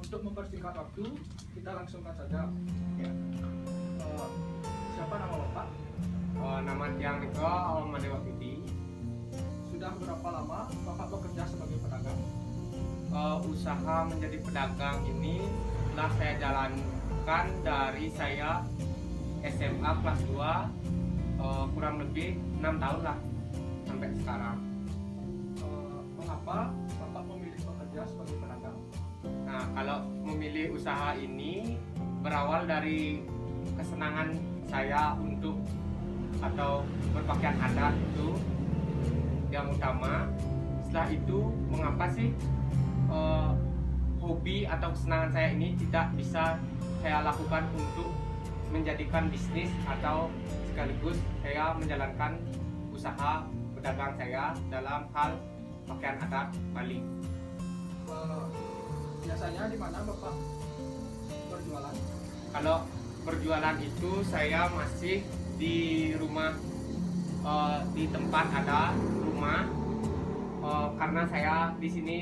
Untuk mempersingkat waktu, kita langsungkan saja. Ya. Siapa nama Bapak? Nama Tiang Niko Madewa Piti. Sudah berapa lama Bapak bekerja sebagai pedagang? Usaha menjadi pedagang ini telah saya jalankan dari saya SMA kelas 2, kurang lebih 6 tahun lah sampai sekarang. Mengapa Bapak memilih bekerja sebagai pedagang? Nah, kalau memilih usaha ini berawal dari kesenangan saya untuk atau berpakaian adat itu yang utama. Setelah itu, mengapa sih hobi atau kesenangan saya ini tidak bisa saya lakukan untuk menjadikan bisnis atau sekaligus saya menjalankan usaha pedagang saya dalam hal pakaian adat Bali. Biasanya di mana Bapak berjualan? Kalau berjualan itu saya masih di rumah, di tempat ada rumah, karena saya di sini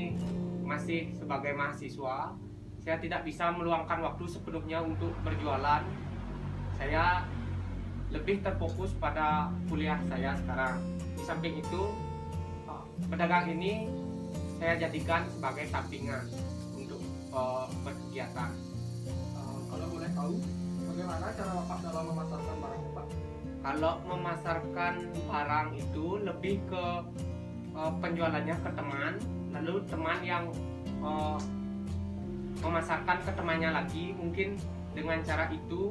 masih sebagai mahasiswa, saya tidak bisa meluangkan waktu sepenuhnya untuk berjualan. Saya lebih terfokus pada kuliah saya sekarang. Di samping itu, pedagang ini saya jadikan sebagai sampingan untuk berkegiatan. Kalau boleh tahu, bagaimana cara Bapak dalam memasarkan barang Bapak? Kalau memasarkan barang itu lebih ke penjualannya ke teman, lalu teman yang memasarkan ke temannya lagi. Mungkin dengan cara itu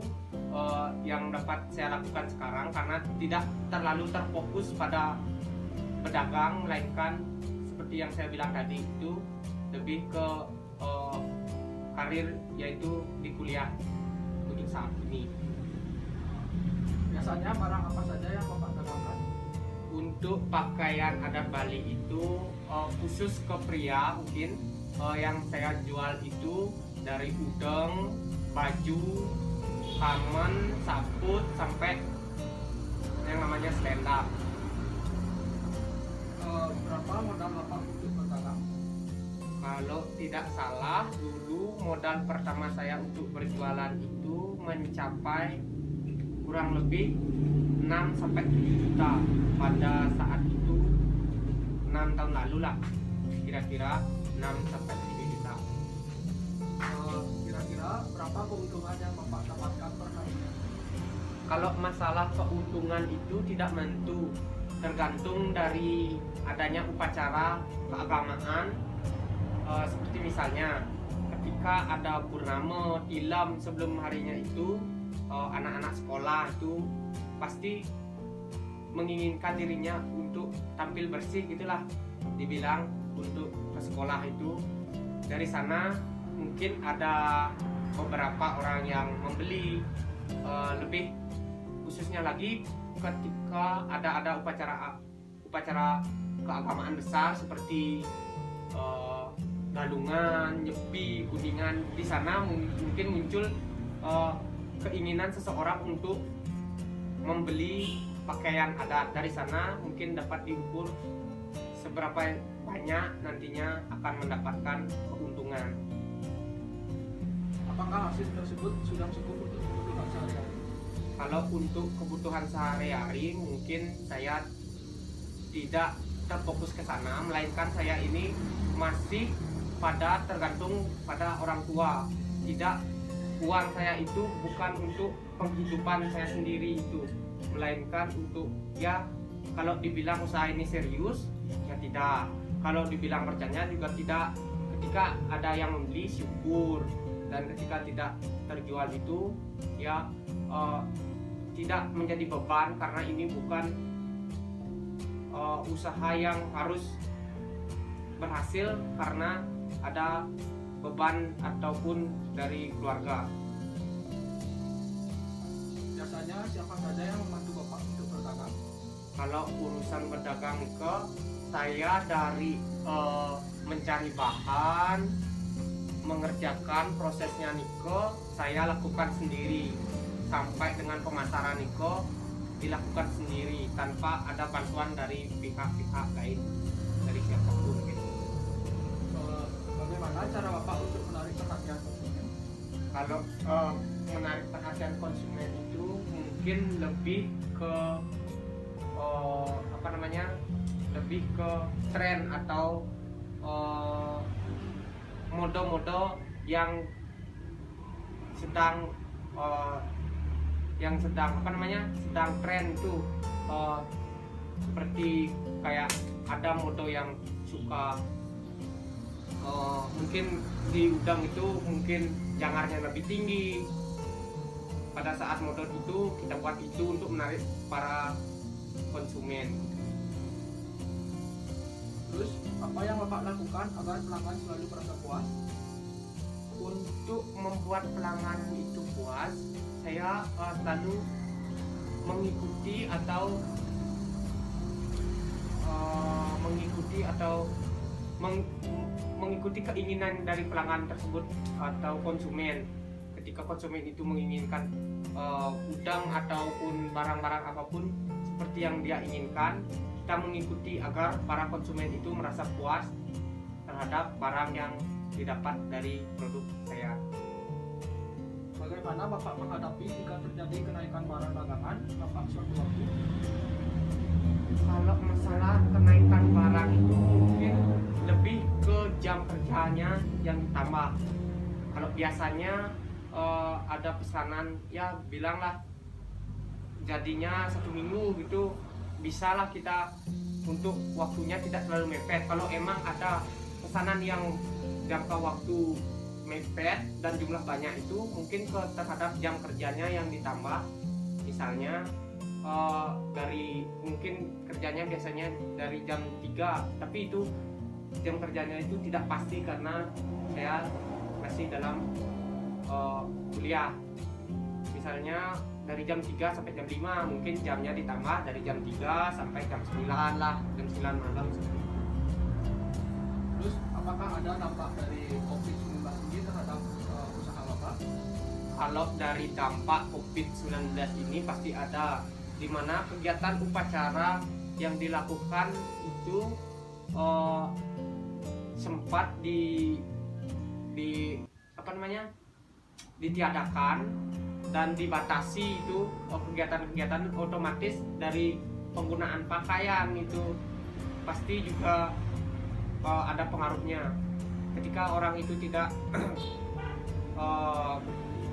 yang dapat saya lakukan sekarang, karena tidak terlalu terfokus pada pedagang, melainkan seperti yang saya bilang tadi itu lebih ke karir, yaitu di kuliah untuk saat ini. Biasanya barang apa saja yang Bapak dagangkan? Untuk pakaian adat Bali itu khusus ke pria mungkin yang saya jual itu dari udeng, baju, kamen, saput sampai yang namanya selendang. Berapa modal Bapak untuk berdagang? Kalau tidak salah, dulu modal pertama saya untuk berjualan itu mencapai kurang lebih 6 sampai 7 juta pada saat itu, 6 tahun lalu lah, kira-kira 6 sampai 7 juta. Kira-kira berapa keuntungan yang Bapak dapatkan per harinya? Kalau masalah keuntungan itu tidak menentu, tergantung dari adanya upacara keagamaan. Seperti misalnya ketika ada purnama, tilam sebelum harinya itu, anak-anak sekolah itu pasti menginginkan dirinya untuk tampil bersih, gitulah dibilang untuk ke sekolah itu. Dari sana mungkin ada beberapa orang yang membeli, lebih khususnya lagi ketika ada upacara keagamaan besar seperti galungan, nyepi, kuningan. Di sana mungkin muncul keinginan seseorang untuk membeli pakaian adat. Dari sana mungkin dapat diukur seberapa banyak nantinya akan mendapatkan keuntungan. Apakah hasil tersebut sudah cukup untuk kebutuhan sehari-hari? Kalau untuk kebutuhan sehari-hari mungkin saya tidak terfokus ke sana, melainkan saya ini masih tergantung pada orang tua. Tidak, uang saya itu bukan untuk penghidupan saya sendiri itu, melainkan untuk, ya kalau dibilang usaha ini serius ya tidak, kalau dibilang bercanda juga tidak. Ketika ada yang membeli syukur, dan ketika tidak terjual itu ya tidak menjadi beban, karena ini bukan usaha yang harus berhasil karena ada beban ataupun dari keluarga. Biasanya siapa saja yang membantu Bapak untuk berdagang? Kalau urusan berdagang ke saya dari mencari bahan, mengerjakan prosesnya Niko saya lakukan sendiri, sampai dengan pemasaran Niko dilakukan sendiri tanpa ada bantuan dari pihak-pihak lain, dari siapapun gitu. Bagaimana cara Bapak untuk menarik perhatian konsumen? Kalau menarik perhatian konsumen itu mungkin lebih ke apa namanya, lebih ke tren atau mode-mode yang sedang apa namanya, sedang tren itu, seperti kayak ada mode yang suka mungkin di udang itu mungkin jangarnya lebih tinggi. Pada saat mode itu kita buat itu untuk menarik para konsumen. Terus apa yang Bapak lakukan agar pelanggan selalu merasa puas? Untuk membuat pelanggan itu puas, saya selalu mengikuti mengikuti keinginan dari pelanggan tersebut atau konsumen. Ketika konsumen itu menginginkan udang ataupun barang-barang apapun seperti yang dia inginkan, kita mengikuti agar para konsumen itu merasa puas terhadap barang yang didapat dari produk saya. Bagaimana Bapak menghadapi jika terjadi kenaikan barang dagangan Bapak sewaktu-waktu? Kalau masalah kenaikan barang itu mungkin lebih ke jam kerjanya yang ditambah. Kalau biasanya ada pesanan, ya bilanglah jadinya 1 minggu gitu, bisalah kita untuk waktunya tidak terlalu mepet. Kalau emang ada pesanan yang jangka waktu mepet dan jumlah banyak, itu mungkin terhadap jam kerjanya yang ditambah. Misalnya dari mungkin kerjanya biasanya dari jam 3, tapi itu jam kerjanya itu tidak pasti karena saya masih dalam kuliah. Misalnya dari jam 3 sampai jam 5, mungkin jamnya ditambah dari jam 3 sampai jam 9 lah, jam 9 malam. Terus apakah ada dampak dari COVID-19 ini terhadap usaha Bapak? Kalau dari dampak COVID-19 ini pasti ada, di mana kegiatan upacara yang dilakukan itu sempat ditiadakan dan dibatasi itu kegiatan-kegiatan, otomatis dari penggunaan pakaian itu pasti juga ada pengaruhnya. Ketika orang itu tidak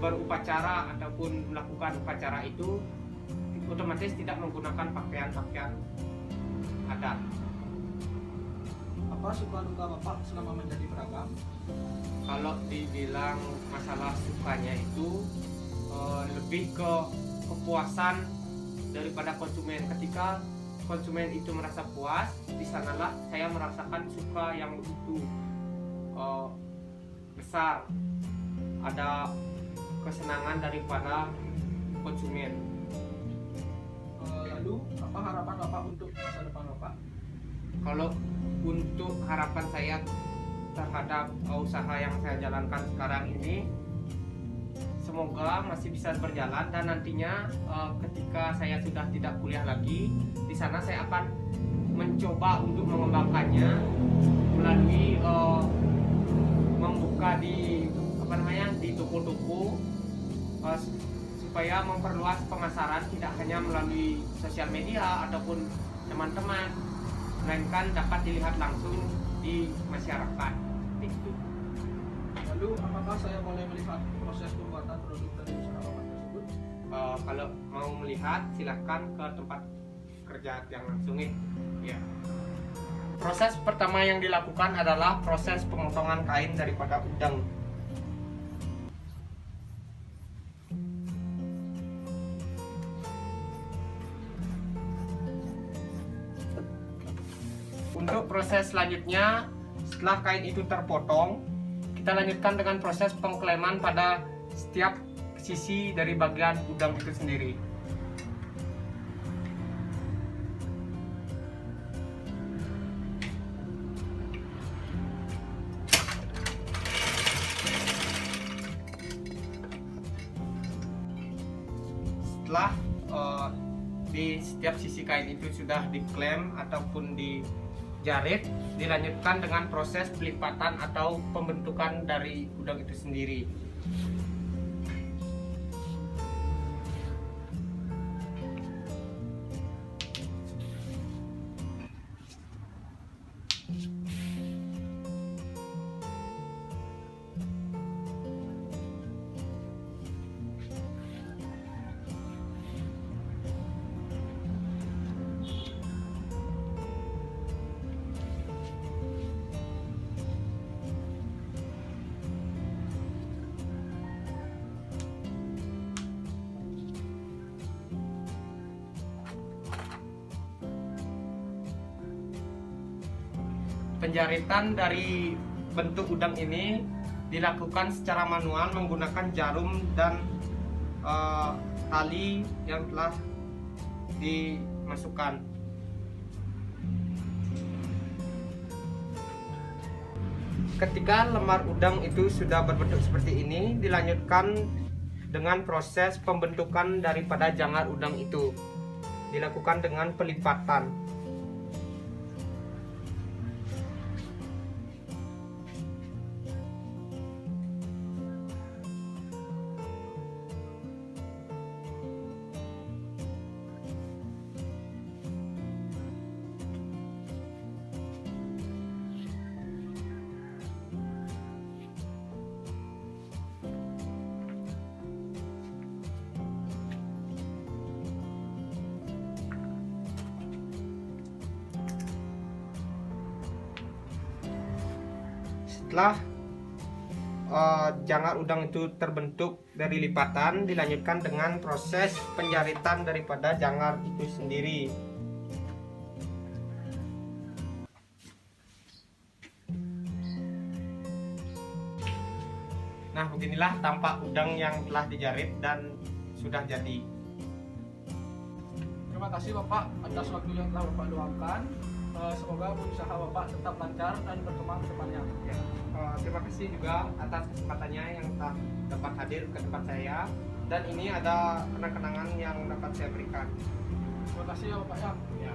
berupacara ataupun melakukan upacara itu, otomatis tidak menggunakan pakaian-pakaian adat. Apa suka duka Bapak selama menjadi pedagang? Kalau dibilang masalah sukanya itu lebih ke kepuasan daripada konsumen. Ketika konsumen itu merasa puas, di sanalah saya merasakan suka yang begitu besar. Ada kesenangan daripada konsumen. Lalu apa harapan Bapak untuk masa depan Bapak? Kalau untuk harapan saya terhadap usaha yang saya jalankan sekarang ini, semoga masih bisa berjalan, dan nantinya ketika saya sudah tidak kuliah lagi, di sana saya akan mencoba untuk mengembangkannya melalui membuka di toko-toko supaya memperluas pemasaran, tidak hanya melalui sosial media ataupun teman-teman, melainkan dapat dilihat langsung di masyarakat. Itu. Lalu apakah saya boleh melihat proses pembuatan produk dari usaha Bapak tersebut? Kalau mau melihat, silahkan ke tempat kerja yang langsung ya. Proses pertama yang dilakukan adalah proses pemotongan kain daripada udang. Untuk proses selanjutnya, setelah kain itu terpotong, kita lanjutkan dengan proses pengkleman pada setiap sisi dari bagian udang itu sendiri. Setelah di setiap sisi kain itu sudah diklem ataupun jarit, dilanjutkan dengan proses pelipatan atau pembentukan dari udang itu sendiri. Penjaritan dari bentuk udang ini dilakukan secara manual menggunakan jarum dan tali yang telah dimasukkan. Ketika lemar udang itu sudah berbentuk seperti ini, dilanjutkan dengan proses pembentukan daripada jangar udang itu. Dilakukan dengan pelipatan. Setelah jangar udang itu terbentuk dari lipatan, dilanjutkan dengan proses penjaritan daripada jangar itu sendiri. Nah, beginilah tampak udang yang telah dijarit dan sudah jadi. Terima kasih Bapak atas waktu yang telah Bapak luangkan. Semoga usaha Bapak tetap lancar dan berkembang ke depannya. Ya, terima kasih juga atas kesempatannya yang telah dapat hadir ke tempat saya, dan ini ada kenang-kenangan yang dapat saya berikan. Terima kasih ya Bapak ya. Ya.